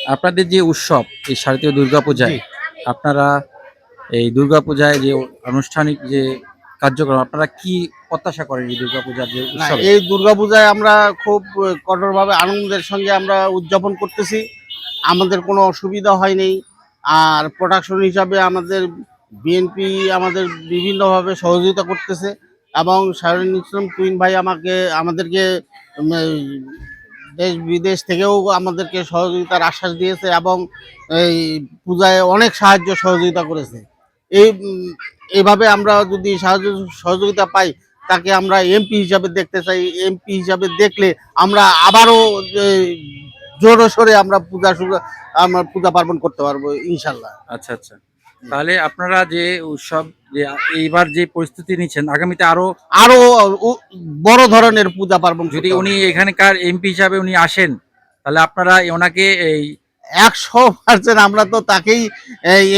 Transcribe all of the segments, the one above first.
আপনাদের যে উৎসব এই শারদীয় জি। দুর্গাপূজায় আপনারা এই দুর্গাপূজায় যে আনুষ্ঠানিক যে কার্যক্রম আপনারা কি প্রত্যাশা করেন এই দুর্গাপূজার যে না, উৎসবে? এই দুর্গাপূজায় আমরা খুব কঠোরভাবে আনন্দের সঙ্গে আমরা উদযাপন করতেছি। আমাদের কোনো অসুবিধা হয়নি। আর প্রোডাকশন হিসাবে আমাদের বিএনপি আমাদের বিভিন্নভাবে সহযোগিতা করতেছে এবং শাহরুল ইসলাম তুহিন ভাই আমাদেরকে এই দেশ-বিদেশ থেকেও আমাদেরকে সহযোগিতার আশ্বাস দিয়েছে এবং এই পূজায় অনেক সাহায্য সহযোগিতা করেছে। এই এভাবে আমরা যদি সাহায্য সহযোগিতা পাই তাকে আমরা এমপি হিসাবে দেখতে চাই। এমপি হিসাবে দেখলে আমরা আবারও যে জোরে সোরে আমরা পূজা পার্বণ করতে পারবো ইনশাল্লাহ। আচ্ছা, আচ্ছা। তাহলে আপনারা যে উৎসব যে এইবার যে পরিস্থিতি নিচ্ছেন আগামীতে আরো আরো উ বড় ধরনের পূজা পার্বণ যদি করতে উনি হবে। এখানকার এমপি হিসাবে উনি আসেন, তাহলে আপনারা ওনাকে এই ১০০% আমরা তো তাকেই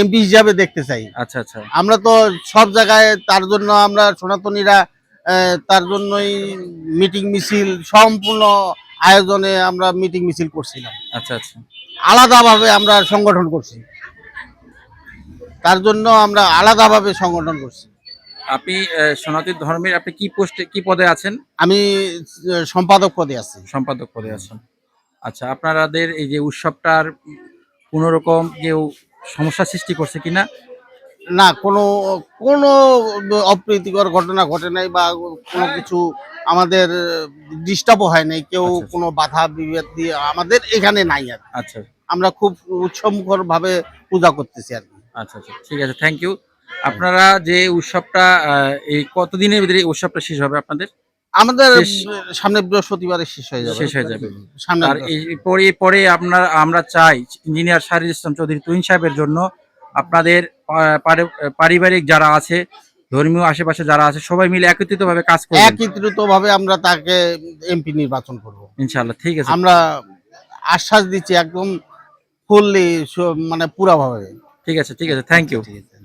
এমপি হিসাবে দেখতে চাই। আচ্ছা, আচ্ছা, আমরা তো সব জায়গায় তার জন্য আমরা সনাতনীরা তার জন্যই মিটিং মিছিল সম্পূর্ণ আয়োজনে আমরা মিটিং মিছিল করছিলাম। আচ্ছা, আচ্ছা। আলাদাভাবে আমরা সংগঠন করছি। তার জন্য আমরা আলাদাভাবে সংগঠন করছি। আপনি সনাতন ধর্মের আপনি কি পোস্টে কি পদে আছেন? আমি সম্পাদক পদে আছি। সম্পাদক পদে আছেন। আচ্ছা, আপনাদের এই যে উৎসবটার কোনো রকম কেউ সমস্যা সৃষ্টি করছে কিনা? না, কোনো অপ্রীতিকর ঘটনা ঘটে নাই বা কোনো কিছু আমাদের ডিস্টার্বও হয় নাই। কেউ আচ্ছা, আচ্ছা, কোনো বাধা বিবাদ দিয়ে আমাদের এখানে নাই আরকি। আচ্ছা, আমরা খুব উৎসবমুখরভাবে পূজা করতেছি আরকি। আচ্ছা, আচ্ছা। ঠিক আছে, থ্যাংক ইউ। আপনারা যে উৎসবটা এই কতদিনের ভিতরে এই উৎসবটা শেষ হবে আপনাদের? আমাদের শেষ সামনের বৃহস্পতিবারে শেষ হয়ে যাবে। শেষ হয়ে যাবে। সামনের আর এই পরে আমরা চাই ইঞ্জিনিয়ার শাহরিয়ার ইসলাম চৌধুরী তুহিন সাহেবের জন্য আপনাদের পারিবারিক যারা আছে, ধর্মীয় আশেপাশে যারা আছে সবাই মিলে একত্রিতভাবে কাজ করবেন। একত্রিতভাবে আমরা তাকে এমপি নির্বাচন করব। ইনশাআল্লাহ ঠিক আছে। আমরা আশ্বাস দিচ্ছি একদম ফুললি মানে পুরাভাবে। ঠিক আছে, ঠিক আছে। থ্যাংক আচ্ছা ইউ। ঠিক আছে।